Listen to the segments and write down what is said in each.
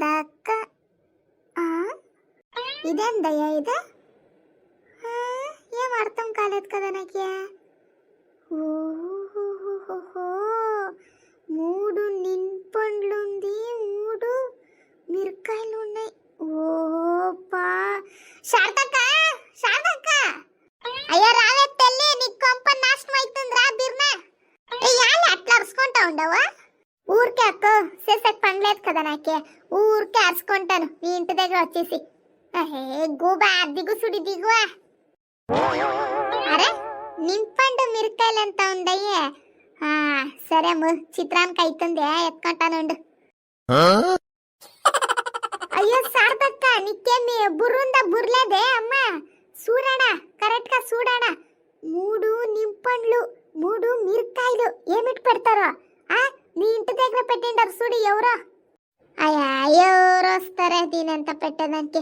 శారదక్క ఇదేందయ్యా ఇది? ఏం అర్థం కాలేదు కదా నాకే. ఓహో, 3 నింపండ్లుంది, 3 మిరకాయలు ఉన్నాయి. ఓపా శారదక్క, శారదక్క అయ్యా రావే తల్లి, నీ కొంప నాశనం అవుతుంది రా బిర్నా. అట్లా అరుచుకుంటా ఉండవా? ఊరికే అక్క చేసేకి పనిలేదు కదా నాకే, ఊరికే అరుచుకుంటాను నీ ఇంటి దగ్గర వచ్చేసి. గూబా దిగుసుడి దిగువా. అరే నింపండు మిరకాయలు ఎంత ఉందయ్యే. సరే చిత్రానికి అవుతుంది, ఎత్తుకుంటానుండు. అయ్యో శారదక్క నీకేమి బుర్రుందా? బుర్లేదే అమ్మా, చూడాడా కరెక్ట్ గా చూడాడా. 3 నింపండ్లు, 3 మిరకాయలు ఏమిటి పెడతారో? నీ ఇంటి దగ్గర పెట్టిండారు చూడు, ఎవరో. అయ్యా ఎవరు వస్తారే దీనంత పెట్టడానికి?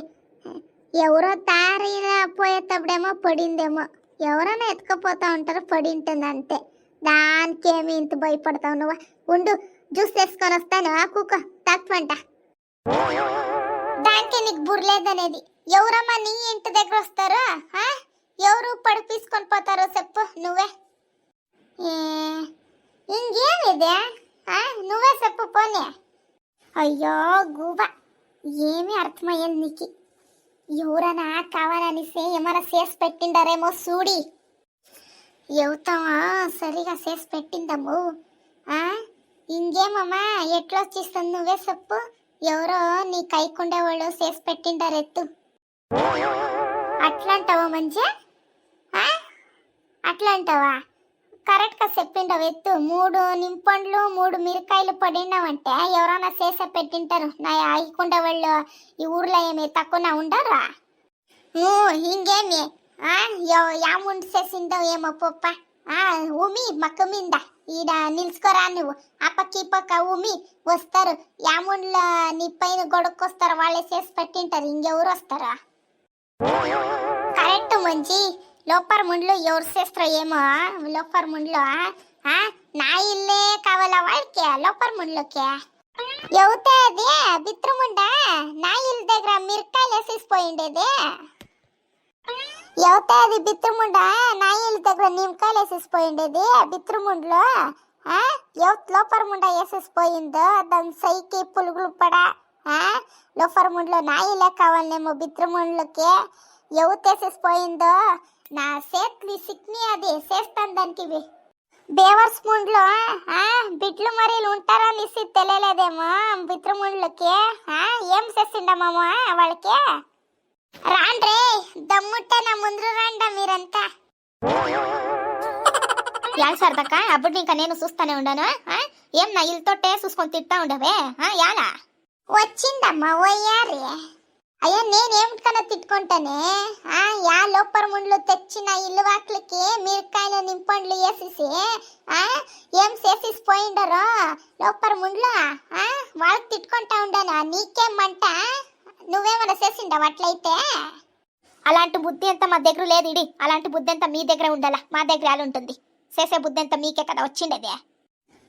ఎవరో తారీలా పోయేటప్పుడేమో పడిందేమో, ఎవరైనా ఎత్తుకపోతా ఉంటారో పడింటుంది అంతే. దానికేమి ఇంత భయపడతావు నువ్వు? ఉండు జ్యూస్ తెచ్చుకొని వస్తాను, కుక్క తక్కువంట. దానికి నీకు బుర్లేదనేది. ఎవరమ్మా నీ ఇంటి దగ్గర వస్తారో? ఎవరు పడిపీసుకొని పోతారో చెప్పు నువ్వే. ఇంకేమిదే? నువ్వే చెప్పు పోనీ. అయ్యో గూబా, ఏమీ అర్థమయ్యేది నీకు. ఎవరన్నా కావాలనిస్తే ఏమైనా చేసి పెట్టిండారేమో చూడి. ఎవతావా సరిగా చేసి పెట్టిందమ్ము. ఇంకేమమ్మా ఎట్లా వచ్చేస్తుంది నువ్వే చెప్పు. ఎవరో నీ కైకుండే వాళ్ళు చేసి పెట్టిండారు ఎత్తు. అట్లా అంటావా మంచి? అట్లా అంటావా? కరెక్ట్గా చెప్పిండవు ఎత్తు. 3 నింపండ్లు 3 మిరకాయలు పడినావంటే ఎవరైనా చేసే పెట్టింటారు. నా ఆయికుండే వాళ్ళు ఈ ఊర్లో ఏమి తక్కువ ఉండరా? ఇంకేమి యాముండి చేసిందో ఏమో పప్ప. ఉమి మక్క మీద ఈడ నిలుచుకోరా నువ్వు. ఆ పక్క ఈ పక్క ఉమి వస్తారు. యాముండ్ల నీ పైన గొడకొస్తారు, వాళ్ళే చేసి పెట్టింటారు. ఇంకెవరు వస్తారా? కరెక్ట్ మంచి. లోపర్ ముండ్లు ఎవరు చేస్తారో ఏమో. లోపర్ ముండ్లో నా ఇల్లే కావాలా వాళ్ళకి? లోపర్ ముండ్లోకి ఎవతే అది బిత్రముండా నా ఇల్లు దగ్గర మిరకాయలు వేసేసిపోయిండేది. ఎవతే అది బిత్రముండా నా ఇల్లు దగ్గర నిమ్మకాయలు వేసేసిపోయిండేది. బిత్రముండ్లో లోపర్ ముండా వేసేసిపోయిందో దాని సైకి పులుగులు పడా. లోపర్ ముండ్లో నా ఇల్లే కావాలనేమో బిత్రముండ్లోకి ఎవతేసేసిపోయిందో. నా చేతులు సిక్ని అది చేస్తాను దానికి. బేవర్స్ ముండ్లో బిడ్లు మరీలు ఉంటారా నిసి తెలియలేదేమో బిత్రముండ్లకి. ఏం చేసిండమ్మా వాళ్ళకి? రాండ్రే దమ్ముట్టే నా ముందు రండా మీరంతా. యాల్ శారదక్క, అప్పుడు ఇంకా నేను చూస్తానే ఉండను. ఏం నా ఇల్లుతోటే చూసుకొని తిట్టా ఉండవే? యాలా వచ్చిందమ్మా ఓయ్యారి. అయ్యా నేనేమిటికన్నా తిట్టుకుంటానే. యా లోపర్ ముండ్లు తెచ్చిన ఇల్లు వాట్లకి మిరకాయలు నింపండ్లు వేసేసి ఏం చేసేసి పోయిండరో లోపర్ ముండ్లు. వాళ్ళకి తిట్టుకుంటా ఉండాను. నీకేమంట? నువ్వేమన్నా చేసిండవు అట్లయితే? అలాంటి బుద్ధి అంతా మా దగ్గర లేదు ఇడి. అలాంటి బుద్ధి అంతా మీ దగ్గర ఉండాలా, మా దగ్గర అలా ఉంటుంది. చేసే బుద్ధి అంతా మీకే కదా వచ్చిండేది.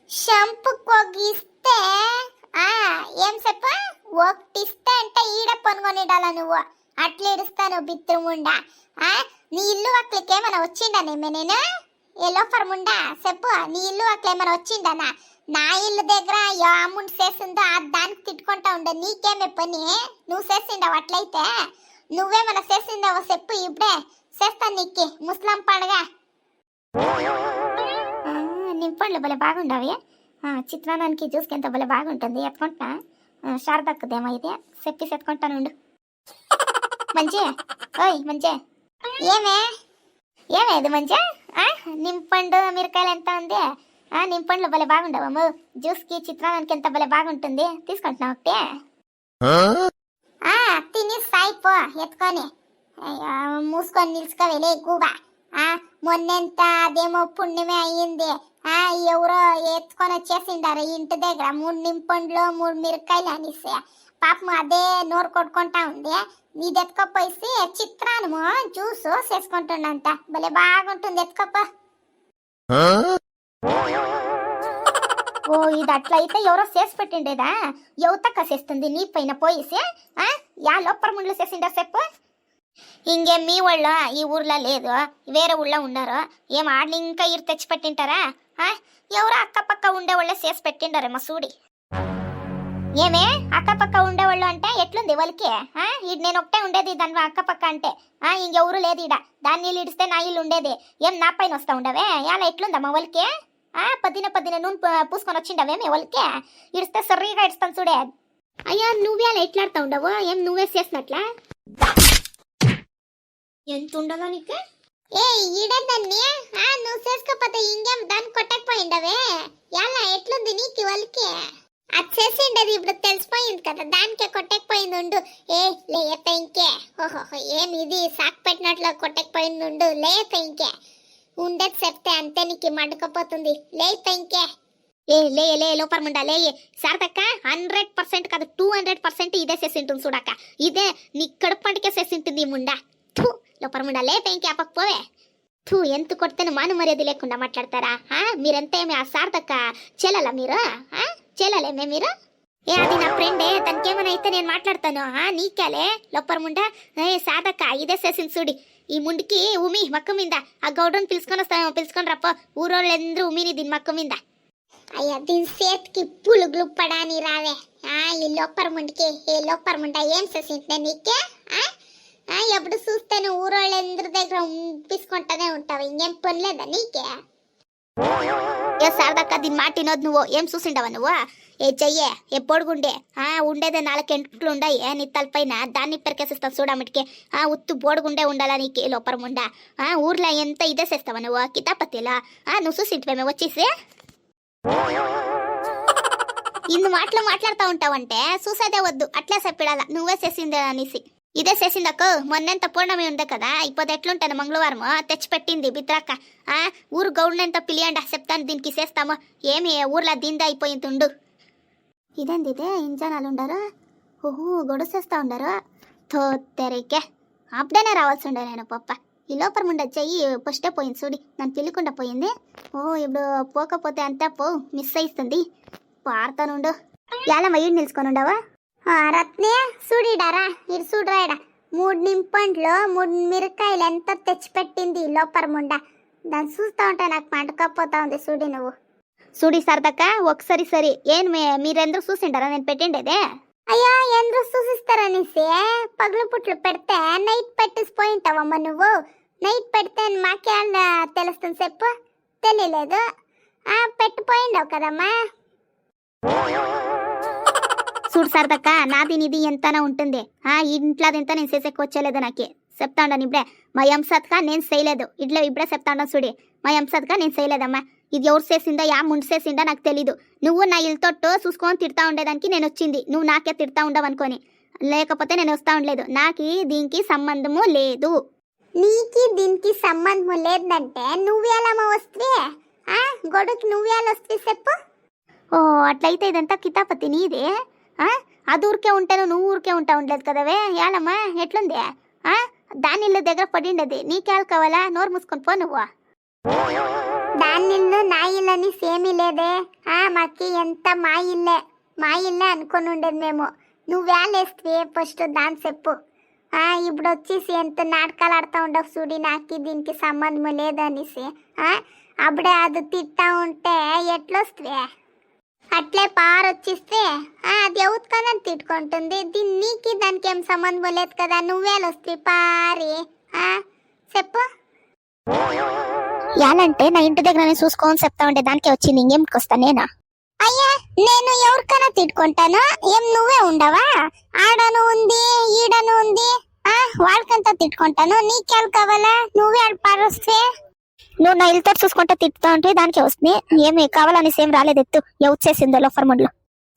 షంపు కొగిస్తే ఏం చెప్ప ఒకటిస్తే అంటే ఈడ పనుకొనిడాలా నువ్వు. అట్లా ఇడుస్తాను బిత్రుముండా. నీ ఇల్లు అట్లకి ఏమైనా వచ్చిండానేమే నేను? ఏ లోపర్ ముండా చెప్పు, నీ ఇల్లు అట్లా ఏమైనా వచ్చిండానా? నా ఇల్లు దగ్గర అమౌంట్ చేసిందో దానికి తిట్టుకుంటా ఉండే. నీకేమే పని? నువ్వు చేసిండవు అట్లయితే. నువ్వేమైనా చేసిందావో చెప్పు, ఇప్పుడే చేస్తాను నీకు ముస్లిం పండుగ. నింపండ్లు భలే బాగుండవి. చిత్రాన్నానికి జ్యూస్కి ఎంత భలే బాగుంటుంది. ఎత్తుకుంటా శారదక్కదేమో ఇది చెప్పి ఎత్తుకుంటాను ఉండు. మంచి ఓయ్ మంచి ఏమే ఇది మంచి? నింపండు మిరకాయలు ఎంత ఉంది? నింపండ్లు భలే బాగుండవమ్మ. జ్యూస్కి చిత్రాన్నానికి ఎంత భలే బాగుంటుంది. తీసుకుంటున్నావు ఒకటి? తిని సాయిపో ఎత్తుకొని. మూసుకొని నిలుచుకోవేలే గూబా. మొన్నెంత అదేమో పుణ్యమే అయ్యింది. ఎవరో ఎత్తుకొని వచ్చేసిండారు ఇంటి దగ్గర 3 నింపండ్లు 3 మిరకాయలు అనేసి. పాపం అదే నోరు కొట్టుకుంటా ఉంది. నీది ఎత్తుకపోయి చిత్రాన్నము జ్యూస్ చేసుకుంటుండంట. భలే బాగుంటుంది, ఎత్తుకోపో. ఓ ఇది అట్లయితే ఎవరో చేసి పెట్టిండేదా ఎవతక్క చేస్తుంది నీ పైన పోయిసి యా లోపర్ ముండ్లు చేసిండా చెప్పు ఇంకేం మీ వాళ్ళ ఈ ఊర్లో లేదు వేరే ఊళ్ళో ఉండారు ఏం ఆడని ఇంకా ఇరు తెచ్చి పెట్టింటారా ఎవరో అక్కపక్క ఉండేవాళ్ళే చేసి పెట్టిండారేమో చూడి ఏమే అక్కపక్క ఉండేవాళ్ళు అంటే ఎట్లుంది వాళ్ళకి ఈడు నేను ఒకటే ఉండేది దాని అక్కపక్క అంటే ఇంకెవరు లేదు ఈడ దాని నీళ్ళు ఇడిస్తే నా ఇల్లు ఉండేది ఏం నా పైన వస్తా ఉండవే ఎలా ఎట్లుందమ్మా వాళ్ళకి పదిన నూనె పూసుకొని వచ్చిండవేమే వాళ్ళకి ఇడిస్తే సర్రీగా ఇడుస్తాను చూడే అయ్యా నువ్వే అలా ఎట్లాడుతూ ఉండవు ఏం నువ్వే చేసినట్లా ఎంత ఉండదో నీకు ఏ ఈడదాన్ని నువ్వు చేసుకోపోతే ఇంకేం దాన్ని కొట్టకపోయిండవే ఎలా ఎట్లుంది నీకు వాళ్ళకి అది చేసిండేది ఇప్పుడు తెలిసిపోయింది కదా దానికే కొట్టకపోయింది ఉండు ఏ లేత ఇంకే ఓహో ఏమి ఇది సాకు పెట్టినట్లు కొట్టకపోయింది ఉండు లేత ఇంకే ఉండేది చెప్తే అంతే నీకు మండుకపోతుంది లేత ఇంకే ఏ లే లోపర్ ముండా లే సార్దక్క 100% కాదు 200% ఇదే చేసింటుంది చూడక్క ఇదే నీ కడుపు పండుకే చేసింటుంది ఈ ముండా లోపర్ ముండా లేత ఇంకే అప్పకపోవే ఎంత కొడితేనే మాను మర్యాద లేకుండా మాట్లాడతారా మీరంతా ఏమి ఆ సార్దక్క చెల్లలా మీరు చెల్లలేమే మీరు ఏ అది నా ఫ్రెండే తనకేమైనా అయితే నేను మాట్లాడతాను నీకేలే లోపర్ ముండా సాదక్క ఇదే చేసింది చూడి ఈ ముండికి ఉమి మక్క మీద ఆ గౌడని పిలుచుకొని రప్ప ఊరోళ్ళందరూ ఉమిని దీని మక్క మీద అయ్యా దీని చేతికి పులుగులు పడాని రావే ఈ లోపర్ ముండికి ఏ లోపర్ ముండా ఏం చేసింటే నీకే ఎప్పుడు చూస్తేనే ఊరోళ్ళందరి దగ్గర తీసుకుంటానే ఉంటావు ఇంకేం పనిలేదా నీకే ఏ సారదక్క దీని మాట వినోదు నువ్వు ఏం చూసిండవా నువ్వు ఏ చెయ్యే ఏ పొడుగుండే ఉండేదే 4 ఎంట్లు ఉండయి నీ తలపైన దాన్ని పెరికేసిస్తావు చూడమిటికి ఉత్తు బోడుగుండే ఉండాలా నీకు లోపరముండా ఊర్లో ఎంత ఇదే చేస్తావా నువ్వు కితాపతిలా నువ్వు చూసింటివేమే వచ్చేసి ఇన్ని మాటలు మాట్లాడుతూ ఉంటావంటే చూసేదే వద్దు అట్లే చెప్పిడాలా నువ్వే చేసిందే అనేసి ఇదే చేసిందక్క మొన్నెంత పూర్ణమి ఉండే కదా ఇప్పుడు ఎట్లుంటాను మంగళవారం తెచ్చిపెట్టింది బిత్రాక ఊరు గౌడ్నంత పిలియండి చెప్తాను దీనికి చేస్తాము ఏమి ఊర్లో దీందా అయిపోయింది ఉండు ఇదేంది ఇదే ఇంజనాలు ఉండరు ఓహో గొడుసేస్తా ఉండరు తోత్తెరికే అప్పుడేనే రావాల్సి ఉండే నేను పప్ప ఈ లోపల ముండ చెయ్యి ఫస్టే పోయింది చూడి నన్ను పిల్లుకుండా పోయింది ఇప్పుడు పోకపోతే అంతా మిస్ అయిస్తుంది పాడతానుండు ఎలా మయ్యూడు నిలుచుకొని ఉండవా రత్నే చూడిడారా ఇది చూడరాయడా 3 నింపండ్లో 3 మిరకాయలు ఎంత తెచ్చిపెట్టింది లోపర్ ముండ దాన్ని చూస్తా ఉంటే నాకు మంటకపోతా ఉంది చూడి నువ్వు చూడి సరదక్క ఒకసారి సరి ఏం మీరెందరూ చూసిండారా నేను పెట్టిండేదే అయ్యో ఎందరూ చూసిస్తారనేసి పగులు పుట్లు పెడితే నైట్ పెట్టిసిపోయింటావమ్మా నువ్వు నైట్ పెడితే మాకే తెలుస్తుంది చెప్పు తెలియలేదు పెట్టిపోయిండవు కదమ్మా చూడు సరదక్క నాది నిధి ఎంతనా ఉంటుంది ఇంట్లోది ఎంత నేను చేసేకొచ్చలేదు నాకే చెప్తాండాను ఇప్పుడే మా ఎంసత్క నేను చేయలేదు ఇట్లా ఇప్పుడే చెప్తాండాను చూడి మా ఎంసత్క నేను చేయలేదమ్మా ఇది ఎవరు చేసిందో యా ముందు చేసిందో నాకు తెలీదు నువ్వు నా ఇల్తోట్టు చూసుకొని తిడతా ఉండేదానికి నేను వచ్చింది నువ్వు నాకే తిడతా ఉండవు అనుకోని లేకపోతే నేను వస్తా ఉండలేదు నాకు దీనికి సంబంధము లేదు నీకి దీనికి సంబంధము లేదంటే నువ్వేలమ్మా వస్తే గొడవకి నువ్వేలా వస్తే చెప్పు అట్లయితే ఇదంతా కితాపతి నీదే అది ఊరికే ఉంటాను నువ్వు ఊరికే ఉంటా ఉండలేదు కదవే ఏలమ్మా ఎట్లుంది దాని ఇల్లు దగ్గర పడిండది నీకేళ కావాలా నోరు మూసుకొని పో నువ్వు దాని ఇల్లు నా ఇల్లని సేమీ లేదే మాకి ఎంత మా ఇల్లే అనుకొని ఉండేది మేము నువ్వేలేస్తే ఫస్ట్ దాని చెప్పు ఇప్పుడు వచ్చేసి ఎంత నాటకాలు ఆడుతూ ఉండవు చూడి నాకు దీనికి సంబంధం లేదనేసి అప్పుడే అది తిట్టా ఉంటే ఎట్లొస్తే అట్లే పారొచ్చిస్తే అది అవుతుందని తిట్టుకుంటుంది నీకు దానికి ఏం సంబంధం లేదు కదా నువ్వేలొస్తే పారి చెప్పు యాలంటే నా ఇంటి దగ్గర చూసుకొని చెప్తా ఉంటే దానికే వచ్చింది ఇంకేమికి వస్తా నేనా అయ్యా నేను ఎవరికైనా తిట్టుకుంటాను ఏం నువ్వే ఉండవా ఆడను ఉంది ఈడను ఉంది వాళ్ళకంతా తిట్టుకుంటాను నీకేం కావాలా నువ్వే ఆడ పారొస్తే నువ్వు నా ఇల్లుతో చూసుకుంటే తిట్టుతా ఉంటే దానికి వస్తుంది ఏమి కావాలని సేమ్ రాలేదు ఎత్తు ఎవరు చేసిందో లోపర్ ముండ్లు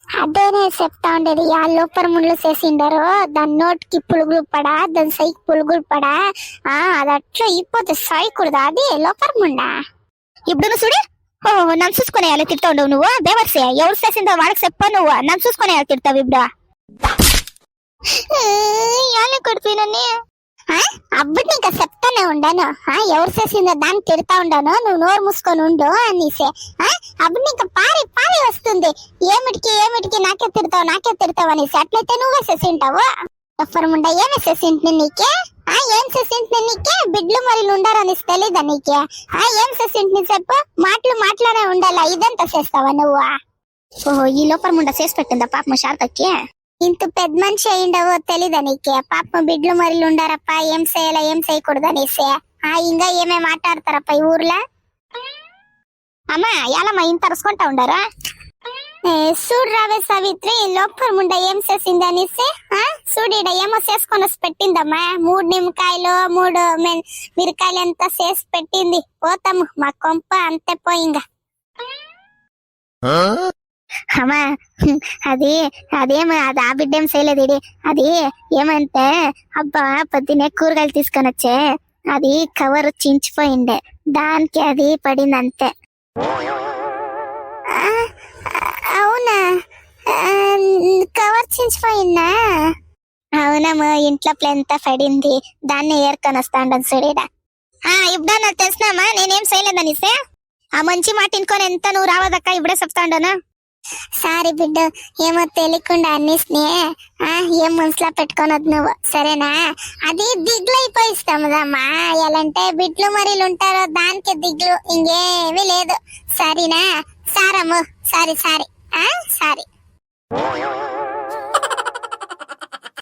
అదేనే చెప్తా ఉండేది ఆ లోపర్ ముండ్లు చేసిండారు దాని నోటికి పులుగులు పడా దాని సైకి పులుగులు పడా అది అట్లా ఇప్పోతే సైకూడదా అది లోపర్ ముండా ఇప్పుడు నువ్వు చూడు నన్ను చూసుకునేయాలి తిడతా ఉండవు నువ్వు దేవర్సే ఎవరు చేసిందో వాళ్ళకి చెప్ప నువ్వు నన్ను చూసుకునేయాలి తిడతావు ఇప్పుడు కొడుతున్నా ఆ? అప్పుడు ఇంకా చెప్తానే ఉండాను ఎవరు చేసిందో దాన్ని తిడతా ఉండాను, నువ్వు నోరు మూసుకొని ఉండు అనేసి. అప్పుడు ఇంకా పారి పారి వస్తుంది, ఏమిటికి నాకే తిడతావు అనేసి. అట్లయితే నువ్వే చేసింటావు. ముండా ఏమే చేసింటి నీకే? ఏం చేసింటి నీకే? బిడ్లు మరి ఉండారనేసి తెలీదా నీకే? ఏం చేసింటి చెప్పు, మాట్లాడే ఉండాలా, ఇదంతా చేస్తావా నువ్వు? ఓహో, ఈ లోపల ముండా చేసి పెట్టిందా పాపం శారదకి? ఇంత పెద్ద మనిషి అయిండవో తెలీదా నీకే? పాపం బిడ్లు మరిలు ఉండారప్ప, ఏం చేయాలా ఏం చేయకూడదు అనేసి. ఇంకా ఏమే మాట్లాడతారప్ప ఈ ఊర్లో. అమ్మా యాలమ్మా ఇంత అరుసుకుంటా ఉండారా? చూడు రావే సావిత్రి, లోపల ముండ ఏం చేసింది అనేసి. చూడిడ ఏమో చేసుకొని పెట్టిందమ్మా, 3 నిమ్మకాయలు 3 మిరకాయలు ఎంత చేసి పెట్టింది. పోతాము మా కొంప అంతే పోయింగా. అమ్మా అది ఆ బిడ్డ ఏం చేయలేదు. అది ఏమంటే అబ్బా పొద్దునే కూరగాయలు తీసుకొని వచ్చే, అది కవర్ చించిపోయిండే, దానికి అది పడింది అంతే. అవునా? కవర్ చించిపోయిందా? అవునమ్మా, ఇంట్లో ప్లేంత పడింది, దాన్ని ఏర్కొని వస్తాండ చూడేడా. ఇప్పుడు నాకు తెలిసినామా నేనేం చేయలేదనిసే. ఆ మంచి మాట ఇంకొని ఎంత నువ్వు రావదక్క, ఇప్పుడే చెప్తాండను. సారీ బిడ్డ, ఏమో తెలియకుండా అన్నిస్నే, ఏం మనసులో పెట్టుకోనొద్దు నువ్వు, సరేనా? అది దిగులు అయిపోయిస్తామదమ్మా, ఎలాంటే బిడ్లు మరీలు ఉంటారో దానికి దిగులు, ఇంకేమీ లేదు. సరేనా? సారమ్ము, సారీ సారీ.